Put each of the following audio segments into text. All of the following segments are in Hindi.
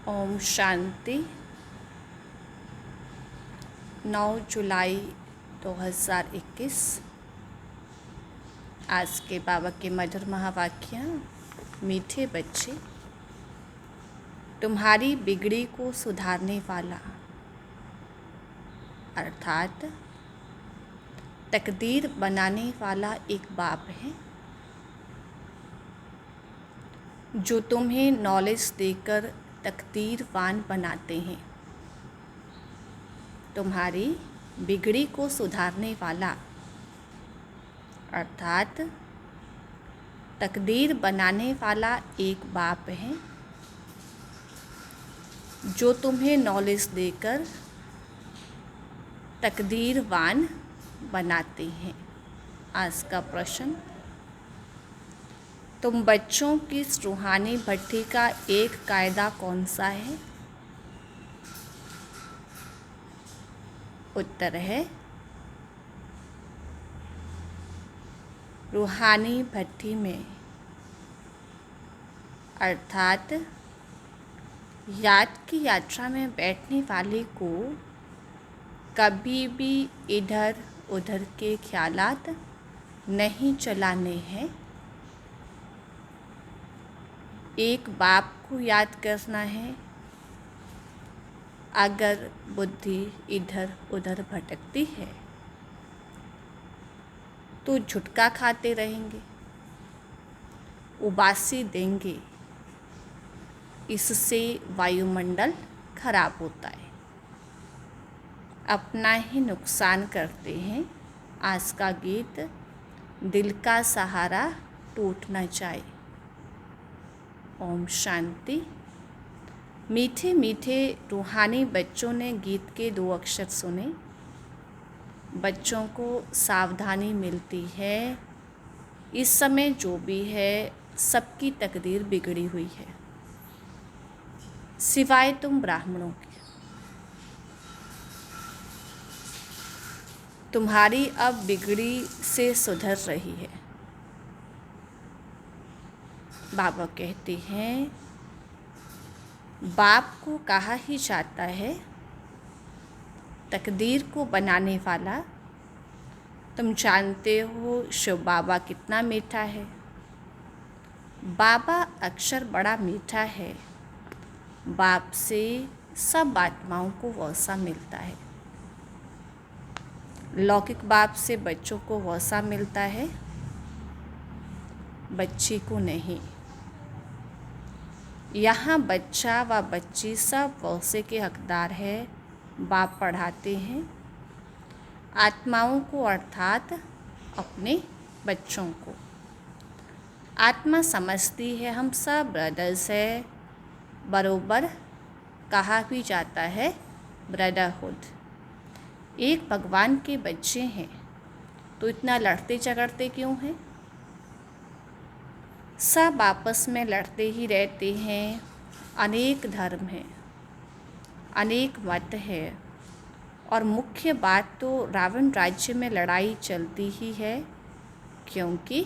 ओम शांति। 9 जुलाई 2021। आज के बाबा के मधुर महावाक्य। मीठे बच्चे, तुम्हारी बिगड़ी को सुधारने वाला अर्थात तकदीर बनाने वाला एक बाप है जो तुम्हें नॉलेज देकर तकदीरवान बनाते हैं। तुम्हारी बिगड़ी को सुधारने वाला अर्थात तकदीर बनाने वाला एक बाप है जो तुम्हें नॉलेज देकर तकदीरवान बनाते हैं। आज का प्रश्न, तुम बच्चों की इस रूहानी भट्टी का एक कायदा कौन सा है? उत्तर है रूहानी भट्टी में अर्थात याद की यात्रा में बैठने वाले को कभी भी इधर उधर के ख्यालात नहीं चलाने हैं। एक बाप को याद करना है। अगर बुद्धि इधर उधर भटकती है तो झुटका खाते रहेंगे, उबासी देंगे। इससे वायुमंडल खराब होता है, अपना ही नुकसान करते हैं। आज का गीत, दिल का सहारा टूट न जाए। ओम शांति। मीठे मीठे रूहानी बच्चों ने गीत के 2 अक्षर सुने। बच्चों को सावधानी मिलती है। इस समय जो भी है सबकी तकदीर बिगड़ी हुई है, सिवाय तुम ब्राह्मणों की। तुम्हारी अब बिगड़ी से सुधर रही है। बाबा कहते हैं, बाप को कहा ही जाता है तकदीर को बनाने वाला। तुम जानते हो शिव बाबा कितना मीठा है। बाबा अक्षर बड़ा मीठा है। बाप से सब आत्माओं को वसा मिलता है। लौकिक बाप से बच्चों को वसा मिलता है, बच्ची को नहीं। यहाँ बच्चा व बच्ची सब वसे के हकदार है। बाप पढ़ाते हैं आत्माओं को अर्थात अपने बच्चों को। आत्मा समझती है हम सब ब्रदर्स है। बरोबर कहा भी जाता है ब्रदरहुड। एक भगवान के बच्चे हैं तो इतना लड़ते झगड़ते क्यों हैं? सब आपस में लड़ते ही रहते हैं। अनेक धर्म हैं, अनेक मत है, और मुख्य बात तो रावण राज्य में लड़ाई चलती ही है क्योंकि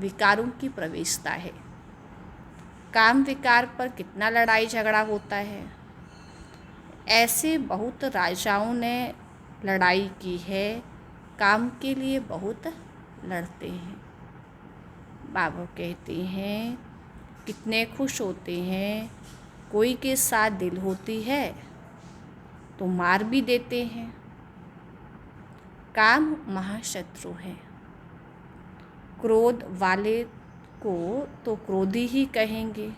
विकारों की प्रवेशता है। काम विकार पर कितना लड़ाई झगड़ा होता है। ऐसे बहुत राजाओं ने लड़ाई की है, काम के लिए बहुत लड़ते हैं। बाबा कहते हैं कितने खुश होते हैं। कोई के साथ दिल होती है तो मार भी देते हैं। काम महाशत्रु है। क्रोध वाले को तो क्रोधी ही कहेंगे,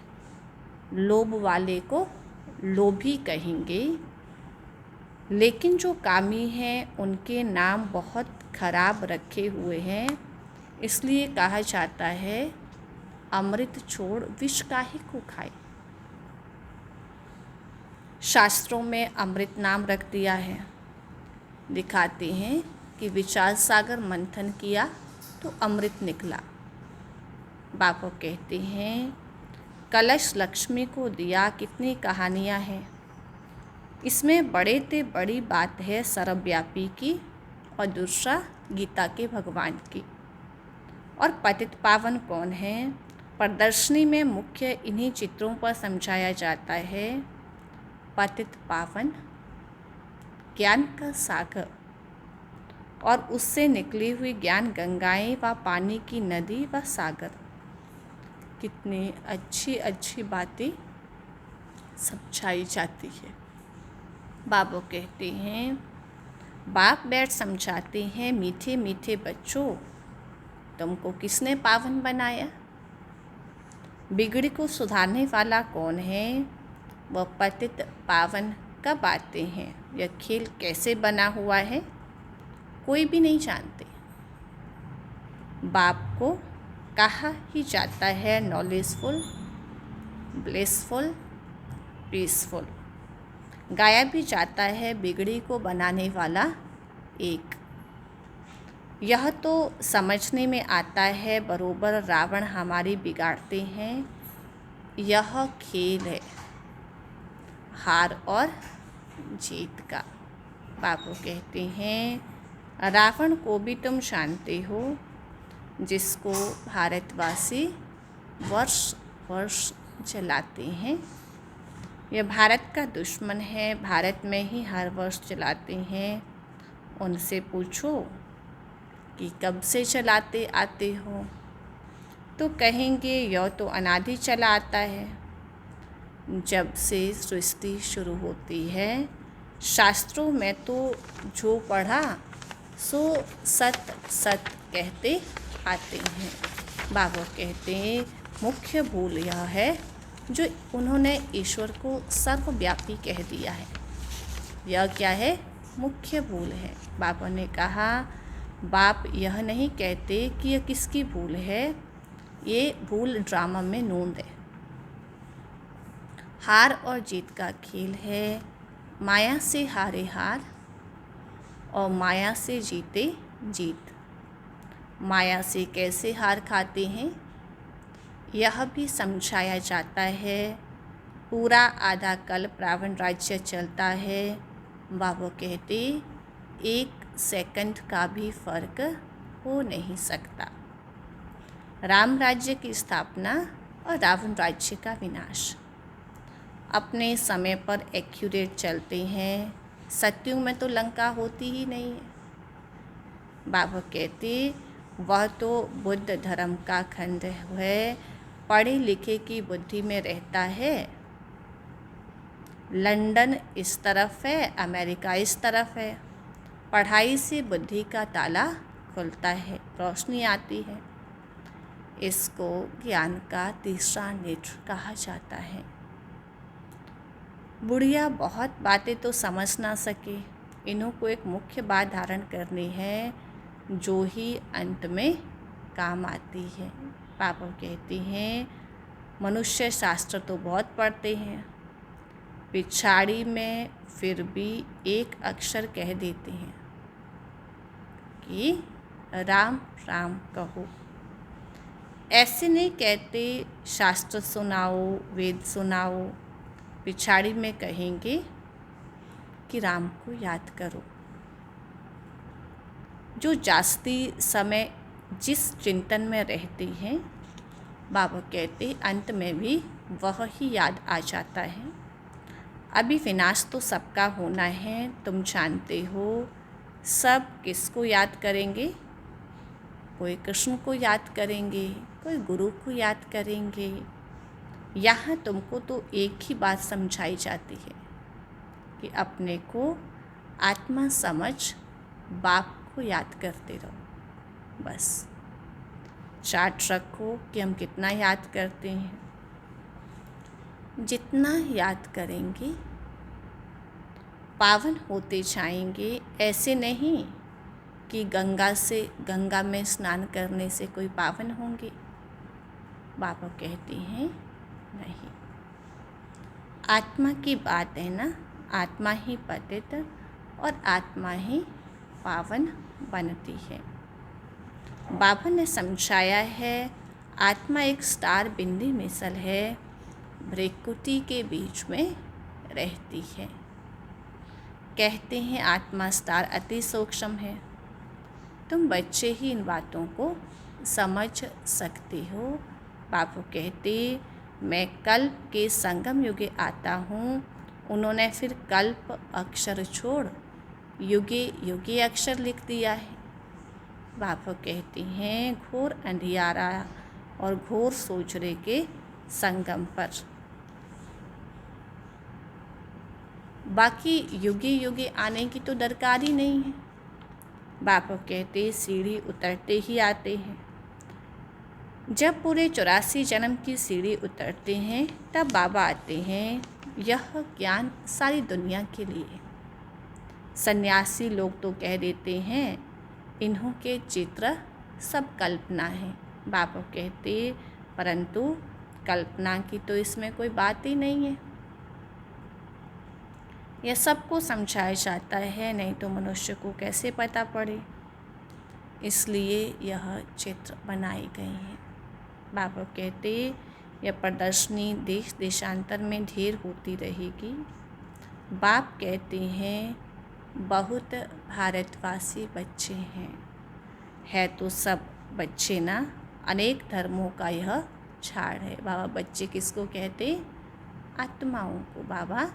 लोभ वाले को लोभी कहेंगे। लेकिन जो कामी हैं उनके नाम बहुत खराब रखे हुए हैं। इसलिए कहा जाता है अमृत छोड़ विष काहे को खाए। शास्त्रों में अमृत नाम रख दिया है। दिखाते हैं कि विचार सागर मंथन किया तो अमृत निकला। बाबा कहते हैं कलश लक्ष्मी को दिया। कितनी कहानियाँ हैं इसमें। बड़े ते बड़ी बात है सर्वव्यापी की, और दूसरा गीता के भगवान की। और पतित पावन कौन है? प्रदर्शनी में मुख्य इन्हीं चित्रों पर समझाया जाता है पतित पावन, ज्ञान का सागर और उससे निकली हुई ज्ञान गंगाएं व पानी की नदी व सागर। कितनी अच्छी अच्छी बातें समझाई जाती है। बाबू कहते हैं, बाप बैठ समझाते हैं, मीठे मीठे बच्चों, तुमको किसने पावन बनाया? बिगड़ी को सुधारने वाला कौन है? वह पतित पावन कब आते हैं? यह खेल कैसे बना हुआ है? कोई भी नहीं जानते। बाप को कहा ही जाता है नॉलेजफुल, ब्लिसफुल, पीसफुल। गाया भी जाता है बिगड़ी को बनाने वाला एक। यह तो समझने में आता है बरोबर रावण हमारी बिगाड़ते हैं। यह खेल है हार और जीत का। बाबू कहते हैं, रावण को भी तुम जानते हो, जिसको भारतवासी वर्ष वर्ष जलाते हैं। यह भारत का दुश्मन है, भारत में ही हर वर्ष जलाते हैं। उनसे पूछो कि कब से चलाते आते हो, तो कहेंगे यह तो अनादि चला आता है, जब से सृष्टि शुरू होती है। शास्त्रों में तो जो पढ़ा सो सत सत कहते आते हैं। बाबा कहते हैं, मुख्य भूल यह है जो उन्होंने ईश्वर को सर्वव्यापी कह दिया है। यह क्या है? मुख्य भूल है। बाबा ने कहा, बाप यह नहीं कहते कि यह किसकी भूल है, ये भूल ड्रामा में नोंद है। हार और जीत का खेल है। माया से हारे हार और माया से जीते जीत। माया से कैसे हार खाते हैं यह भी समझाया जाता है। पूरा आधा कल्प रावण राज्य चलता है। बाबा कहते, 1 सेकंड का भी फर्क हो नहीं सकता। राम राज्य की स्थापना और रावण राज्य का विनाश अपने समय पर एक्यूरेट चलते हैं। सत्युग में तो लंका होती ही नहीं है। बाबा कहते, वह तो बुद्ध धर्म का खंड है, पढ़े लिखे की बुद्धि में रहता है। लंदन इस तरफ है, अमेरिका इस तरफ है। पढ़ाई से बुद्धि का ताला खुलता है, रोशनी आती है। इसको ज्ञान का तीसरा नेत्र कहा जाता है। बुढ़िया बहुत बातें तो समझ ना सके, इन्हों को एक मुख्य बात धारण करनी है जो ही अंत में काम आती है। पापा कहती हैं, मनुष्य शास्त्र तो बहुत पढ़ते हैं, पिछाड़ी में फिर भी एक अक्षर कह देते हैं कि राम राम कहो। ऐसे नहीं कहते शास्त्र सुनाओ, वेद सुनाओ। पिछाड़ी में कहेंगे कि राम को याद करो। जो जास्ती समय जिस चिंतन में रहती हैं, बाबा कहते अंत में भी वह ही याद आ जाता है। अभी विनाश तो सबका होना है, तुम जानते हो। सब किसको याद करेंगे? कोई कृष्ण को याद करेंगे, कोई गुरु को याद करेंगे। यहाँ तुमको तो एक ही बात समझाई जाती है कि अपने को आत्मा समझ बाप को याद करते रहो। बस चार्ट रखो कि हम कितना याद करते हैं। जितना याद करेंगे पावन होते जाएंगे। ऐसे नहीं कि गंगा में स्नान करने से कोई पावन होंगे। बाबा कहते हैं नहीं, आत्मा की बात है ना, आत्मा ही पतित और आत्मा ही पावन बनती है। बाबा ने समझाया है, आत्मा एक स्टार बिंदी मिसल है, भ्रिकुटी के बीच में रहती है। कहते हैं आत्मा स्टार अति सूक्ष्म है। तुम बच्चे ही इन बातों को समझ सकते हो, बापू कहते मैं कल्प के संगम युगे आता हूँ। उन्होंने फिर कल्प अक्षर छोड़ युगे युगे अक्षर लिख दिया है। बापू कहते हैं घोर अंधियारा और घोर सोचरे के संगम पर। बाकी युगे युगे आने की तो दरकार ही नहीं है। बापू कहते सीढ़ी उतरते ही आते हैं। जब पूरे 84 जन्म की सीढ़ी उतरते हैं तब बाबा आते हैं। यह ज्ञान सारी दुनिया के लिए। सन्यासी लोग तो कह देते हैं इन्हों के चित्र सब कल्पना है। बापू कहते परंतु कल्पना की तो इसमें कोई बात ही नहीं है। यह सबको समझाया जाता है, नहीं तो मनुष्य को कैसे पता पड़े, इसलिए यह चित्र बनाए गए हैं। बाबा कहते यह प्रदर्शनी देश देशांतर में ढेर होती रहेगी। बाप कहते हैं बहुत भारतवासी बच्चे हैं। है तो सब बच्चे ना, अनेक धर्मों का यह झाड़ है। बाबा बच्चे किसको कहते? आत्माओं को। बाबा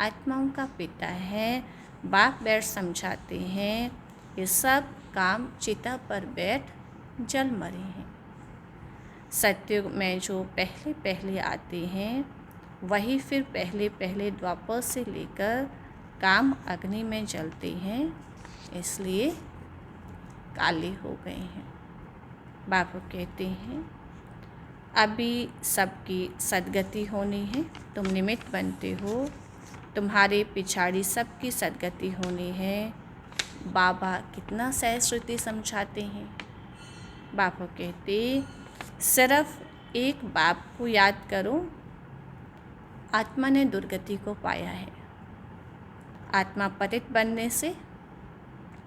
आत्माओं का पिता है। बाप बैठ समझाते हैं ये सब काम चिता पर बैठ जल मरे हैं। सत्युग में जो पहले पहले आते हैं वही फिर पहले पहले द्वापर से लेकर काम अग्नि में जलते हैं, इसलिए काले हो गए हैं। बाबू कहते हैं अभी सबकी सदगति होनी है, तुम निमित्त बनते हो, तुम्हारे पिछाड़ी सबकी सदगति होनी है। बाबा कितना सहश्रुति समझाते हैं। बाबा कहते सिर्फ एक बाप को याद करो, आत्मा ने दुर्गति को पाया है। आत्मा पतित बनने से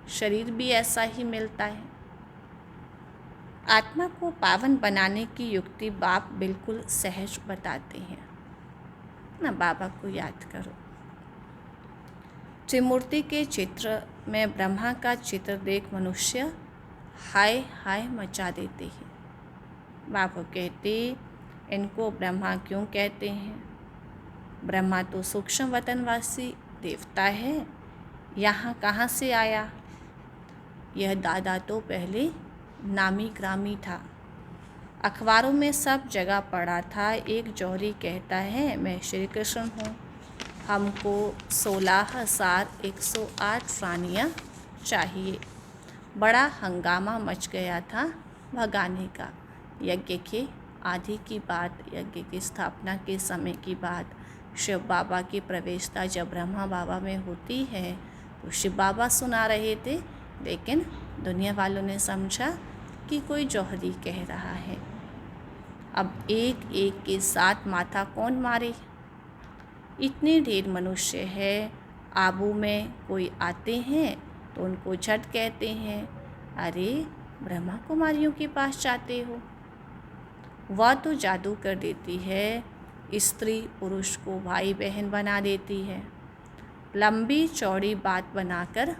शरीर भी ऐसा ही मिलता है। आत्मा को पावन बनाने की युक्ति बाप बिल्कुल सहज बताते हैं ना। बाबा को याद करो। त्रिमूर्ति के चित्र में ब्रह्मा का चित्र देख मनुष्य हाय हाय मचा देते हैं। बाबा कहते इनको ब्रह्मा क्यों कहते हैं? ब्रह्मा तो सूक्ष्म वतनवासी देवता है, यहाँ कहाँ से आया? यह दादा तो पहले नामी ग्रामी था, अखबारों में सब जगह पढ़ा था। एक जौहरी कहता है मैं श्री कृष्ण हूँ, हमको 16,108 रानियाँ चाहिए। बड़ा हंगामा मच गया था भगाने का। यज्ञ के आदि की बात, यज्ञ की स्थापना के समय की बात, शिव बाबा की प्रवेशता जब ब्रह्मा बाबा में होती है तो शिव बाबा सुना रहे थे, लेकिन दुनिया वालों ने समझा कि कोई जौहरी कह रहा है। अब एक एक के साथ माथा कौन मारे? इतने ढेर मनुष्य है। आबू में कोई आते हैं तो उनको झट कहते हैं अरे ब्रह्मा कुमारियों के पास जाते हो। वह तो जादू कर देती है, स्त्री पुरुष को भाई बहन बना देती है। लंबी चौड़ी बात बनाकर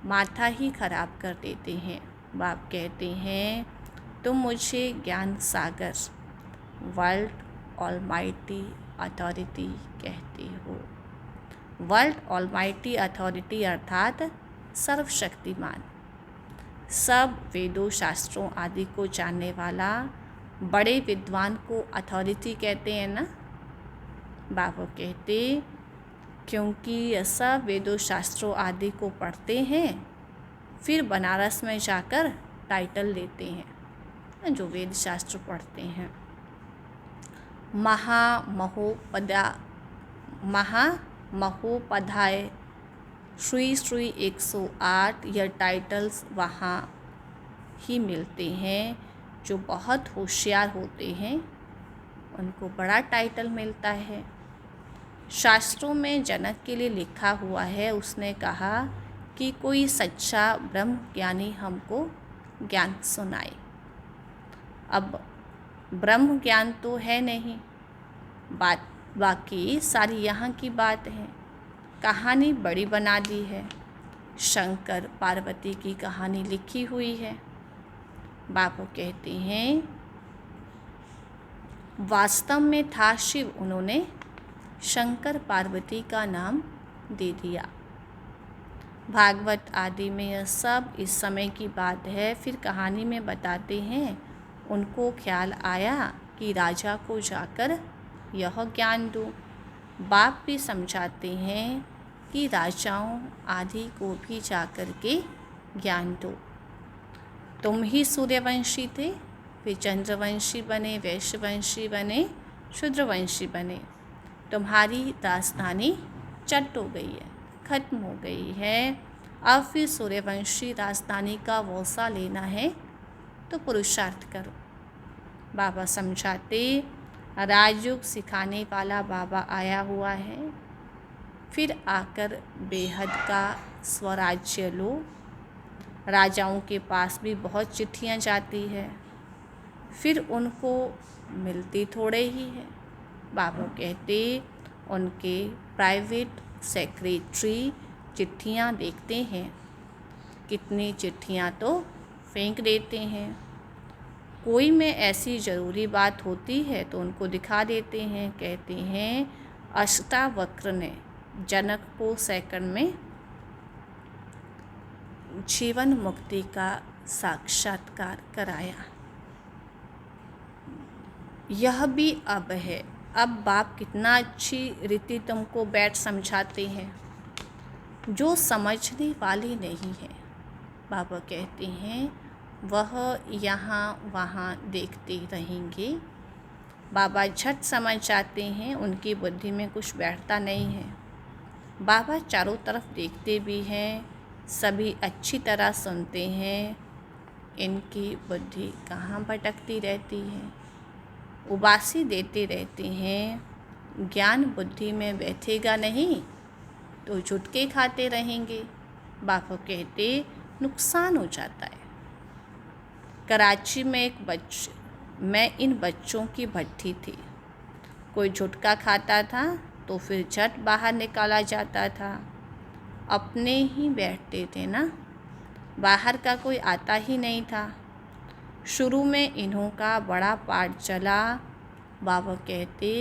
माथा ही खराब कर देते हैं। बाप कहते हैं तुम मुझे ज्ञान सागर वर्ल्ड ऑलमाइटी अथॉरिटी कहते हो। वर्ल्ड ऑलमाइटी अथॉरिटी अर्थात सर्वशक्तिमान, सब वेदों शास्त्रों आदि को जानने वाला बड़े विद्वान को अथॉरिटी कहते हैं ना। बाबा कहते क्योंकि यह सब वेदों शास्त्रों आदि को पढ़ते हैं, फिर बनारस में जाकर टाइटल लेते हैं जो वेद शास्त्र पढ़ते हैं। महामहोपाध्याय श्री श्री 108 यह टाइटल्स वहाँ ही मिलते हैं। जो बहुत होशियार होते हैं उनको बड़ा टाइटल मिलता है। शास्त्रों में जनक के लिए लिखा हुआ है, उसने कहा कि कोई सच्चा ब्रह्म ज्ञानी हमको ज्ञान सुनाए। अब ब्रह्म ज्ञान तो है नहीं, बात बाकी सारी यहाँ की बात है। कहानी बड़ी बना दी है, शंकर पार्वती की कहानी लिखी हुई है। बापू कहते हैं वास्तव में था शिव, उन्होंने शंकर पार्वती का नाम दे दिया। भागवत आदि में यह सब इस समय की बात है। फिर कहानी में बताते हैं उनको ख्याल आया कि राजा को जाकर यह ज्ञान दो। बाप भी समझाते हैं कि राजाओं आदि को भी जाकर के ज्ञान दो। तुम ही सूर्यवंशी थे, फिर चंद्रवंशी बने, वैश्यवंशी बने, शूद्रवंशी बने। तुम्हारी राजधानी चट हो गई है, खत्म हो गई है। अब फिर सूर्यवंशी राजधानी का वौसा लेना है तो पुरुषार्थ करो। बाबा समझाते, राजयोग सिखाने वाला बाबा आया हुआ है। फिर आकर बेहद का स्वराज्य लो। राजाओं के पास भी बहुत चिट्ठियाँ जाती है, फिर उनको मिलती थोड़े ही है। बाबा कहते उनके प्राइवेट सेक्रेटरी चिट्ठियाँ देखते हैं, कितनी चिट्ठियाँ तो फेंक देते हैं। कोई में ऐसी ज़रूरी बात होती है तो उनको दिखा देते हैं। कहते हैं अष्टावक्र ने जनक को सेकंड में जीवन मुक्ति का साक्षात्कार कराया। यह भी अब है। अब बाप कितना अच्छी रीति तुमको बैठ समझाते हैं, जो समझने वाली नहीं है। बाबा कहते हैं वह यहाँ वहाँ देखते रहेंगे। बाबा झट समझ जाते हैं, उनकी बुद्धि में कुछ बैठता नहीं है। बाबा चारों तरफ देखते भी हैं, सभी अच्छी तरह सुनते हैं। इनकी बुद्धि कहाँ भटकती रहती है। उबासी देते रहते हैं। ज्ञान बुद्धि में बैठेगा नहीं तो झुटके खाते रहेंगे। बाबा कहते नुकसान हो जाता है। कराची में मैं इन बच्चों की भट्टी थी। कोई झुटका खाता था तो फिर झट बाहर निकाला जाता था। अपने ही बैठते थे ना, बाहर का कोई आता ही नहीं था। शुरू में इन्हों का बड़ा पाठ चला। बाबा कहते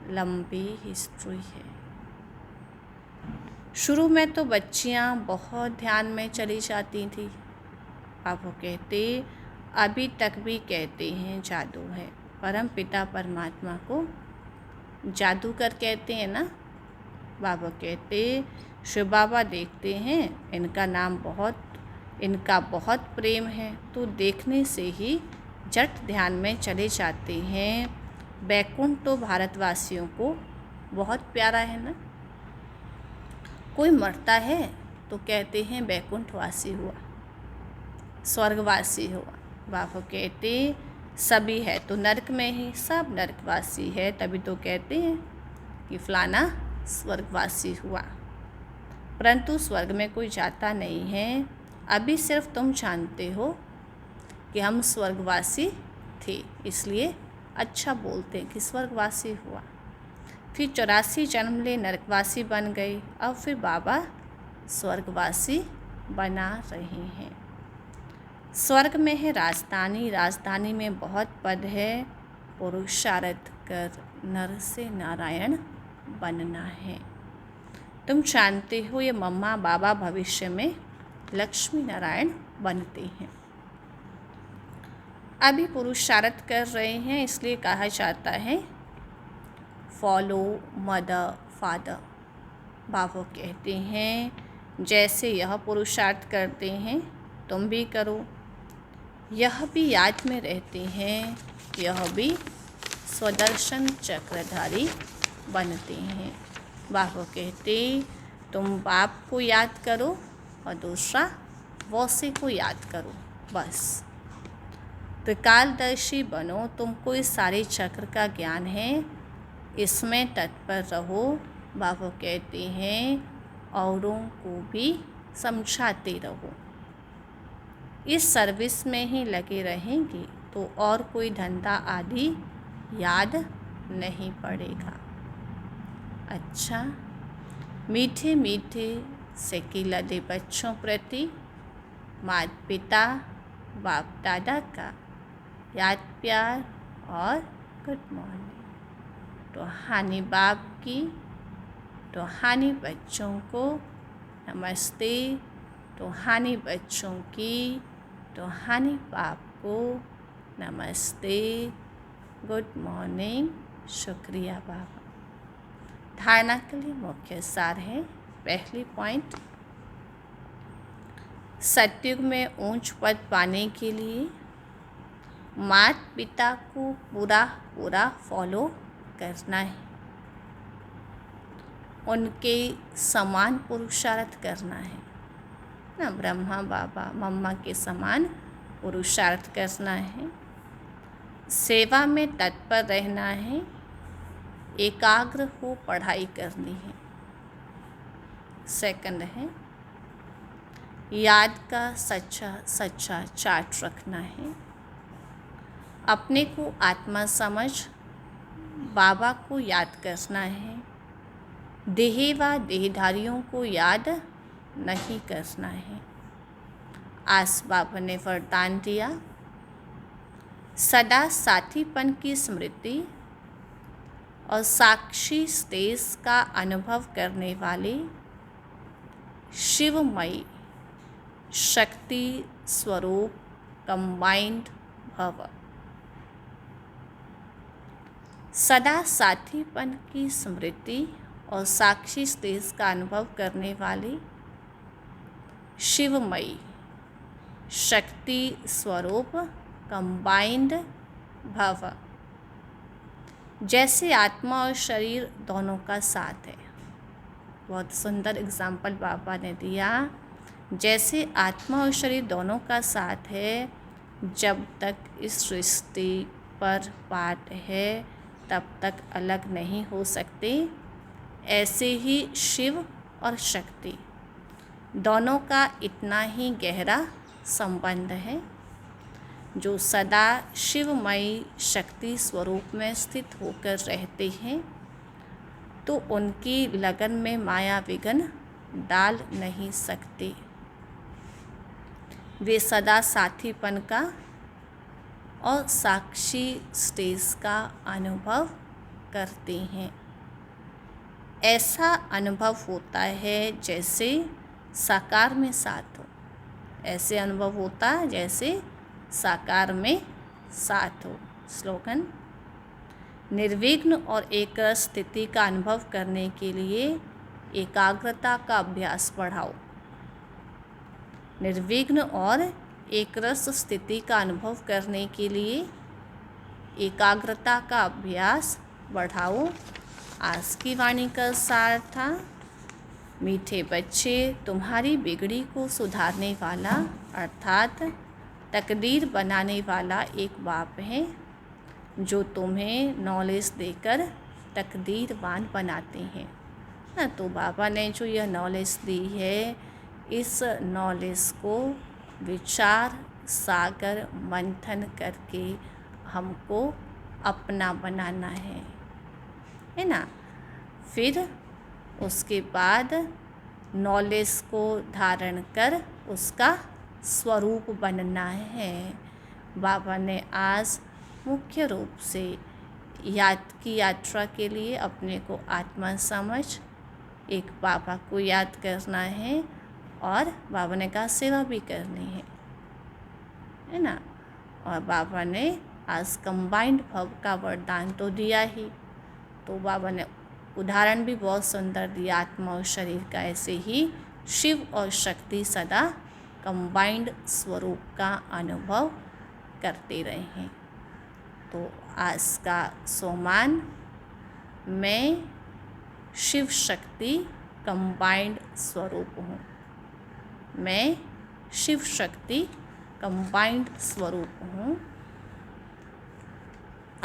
लंबी हिस्ट्री है। शुरू में तो बच्चियां बहुत ध्यान में चली जाती थी। बाबा कहते अभी तक भी कहते हैं जादू है। परम पिता परमात्मा को जादूगर कहते हैं ना। बाबा कहते शिव बाबा देखते हैं इनका बहुत प्रेम है, तो देखने से ही झट ध्यान में चले जाते हैं। बैकुंठ तो भारतवासियों को बहुत प्यारा है ना। कोई मरता है तो कहते हैं बैकुंठवासी हुआ, स्वर्गवासी हुआ। बाबा कहते सभी है तो नरक में ही, सब नरकवासी है, तभी तो कहते हैं कि फलाना स्वर्गवासी हुआ। परंतु स्वर्ग में कोई जाता नहीं है। अभी सिर्फ तुम जानते हो कि हम स्वर्गवासी थे, इसलिए अच्छा बोलते हैं कि स्वर्गवासी हुआ। फिर 84 जन्म ले नरकवासी बन गए। अब फिर बाबा स्वर्गवासी बना रहे हैं। स्वर्ग में है राजधानी, राजधानी में बहुत पद है। पुरुषार्थ कर नर से नारायण बनना है। तुम जानते हो ये मम्मा बाबा भविष्य में लक्ष्मी नारायण बनते हैं। अभी पुरुषार्थ कर रहे हैं, इसलिए कहा जाता है फॉलो मदर फादर। बाबा कहते हैं जैसे यह पुरुषार्थ करते हैं तुम भी करो। यह भी याद में रहते हैं, यह भी स्वदर्शन चक्रधारी बनते हैं। बाबा कहते तुम बाप को याद करो और दूसरा वौसे को याद करो, बस त्रिकालदर्शी बनो। तुमको इस सारे चक्र का ज्ञान है, इसमें तत्पर रहो। बाबा कहते हैं औरों को भी समझाते रहो। इस सर्विस में ही लगे रहेंगे तो और कोई धंधा आदि याद नहीं पड़ेगा। अच्छा, मीठे मीठे से लदे बच्चों प्रति माता पिता बाप दादा का याद प्यार और गुड मॉर्निंग। रूहानी बाप की रूहानी बच्चों को नमस्ते, रूहानी बच्चों की रूहानी बाप को नमस्ते, गुड मॉर्निंग, शुक्रिया बाबा। धारणा के लिए मुख्य सार है। पहली पॉइंट, सतयुग में ऊंच पद पाने के लिए माता पिता को पूरा फॉलो करना है, उनके समान पुरुषार्थ करना है ना, ब्रह्मा बाबा मम्मा के समान पुरुषार्थ करना है, सेवा में तत्पर रहना है, एकाग्र हो पढ़ाई करनी है। सेकंड है, याद का सच्चा चार्ट रखना है, अपने को आत्मा समझ बाबा को याद करना है, देह व देहधारियों को याद नहीं करना है। आज बाबा ने वरदान दिया, सदा साथीपन की स्मृति और साक्षी स्तेज का अनुभव करने वाले शिवमयी शक्ति स्वरूप कंबाइंड भव। सदा साथीपन की स्मृति और साक्षी स्तेज का अनुभव करने वाले शिवमयी शक्ति स्वरूप कंबाइंड भव। जैसे आत्मा और शरीर दोनों का साथ है। बहुत सुंदर एग्जाम्पल बाबा ने दिया। जैसे आत्मा और शरीर दोनों का साथ है, जब तक इस सृष्टि पर पाठ है तब तक अलग नहीं हो सकते, ऐसे ही शिव और शक्ति दोनों का इतना ही गहरा संबंध है। जो सदा शिवमयी शक्ति स्वरूप में स्थित होकर रहते हैं, तो उनकी लगन में माया विघ्न डाल नहीं सकते। वे सदा साथीपन का और साक्षी स्टेज का अनुभव करते हैं। ऐसा अनुभव होता है जैसे साकार में साथ हो। ऐसे अनुभव होता है जैसे साकार में साथ हो। स्लोगन, निर्विघ्न और एकरस स्थिति का अनुभव करने के लिए एकाग्रता का अभ्यास बढ़ाओ। निर्विघ्न और एकरस स्थिति का अनुभव करने के लिए एकाग्रता का अभ्यास बढ़ाओ। आज की वाणी का सार था, मीठे बच्चे, तुम्हारी बिगड़ी को सुधारने वाला अर्थात तकदीर बनाने वाला एक बाप है, जो तुम्हें नॉलेज देकर तकदीरवान बनाते हैं ना। तो बाबा ने जो यह नॉलेज दी है, इस नॉलेज को विचार सागर मंथन करके हमको अपना बनाना है ना। फिर उसके बाद नॉलेज को धारण कर उसका स्वरूप बनना है। बाबा ने आज मुख्य रूप से याद की यात्रा के लिए अपने को आत्मा समझ एक बाबा को याद करना है, और बाबा ने कहा सेवा भी करनी है ना। और बाबा ने आज कंबाइंड भव का वरदान तो दिया ही, तो बाबा ने उदाहरण भी बहुत सुंदर दिया आत्मा और शरीर का। ऐसे ही शिव और शक्ति सदा कंबाइंड स्वरूप का अनुभव करते रहे हैं। तो आज का सोमान, मैं शिव शक्ति कंबाइंड स्वरूप हूँ। मैं शिव शक्ति कंबाइंड स्वरूप हूँ।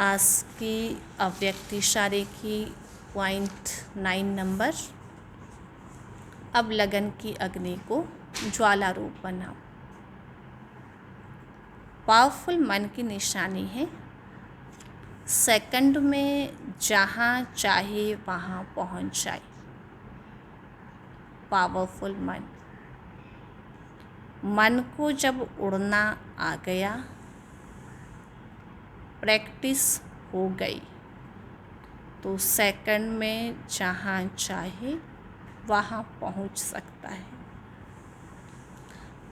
आज की अव्यक्त इशारे की पॉइंट 9 नंबर, अब लगन की अग्नि को ज्वाला रूप बनाओ। पावरफुल मन की निशानी है, सेकंड में जहाँ चाहे वहाँ पहुँच जाए। पावरफुल मन को जब उड़ना आ गया, प्रैक्टिस हो गई, तो सेकंड में जहाँ चाहे वहाँ पहुँच सकता है।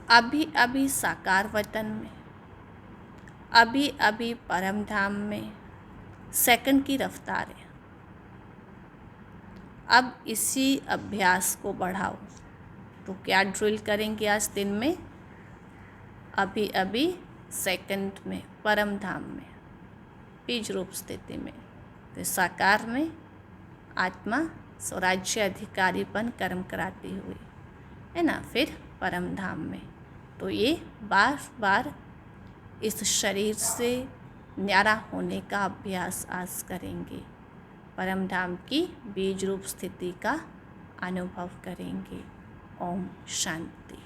अभी अभी साकार वतन में, अभी अभी परम धाम में सेकंड की रफ्तार है। अब इसी अभ्यास को बढ़ाओ। तो क्या ड्रिल करेंगे आज दिन में? अभी अभी सेकंड में, परम धाम में, बीज रूप स्थिति में, तो साकार में आत्मा स्वराज्य अधिकारीपन कर्म कराती हुई, है ना, फिर परम धाम में। तो ये बार बार इस शरीर से न्यारा होने का अभ्यास आज करेंगे, परम धाम की बीज रूप स्थिति का अनुभव करेंगे। ओम शांति।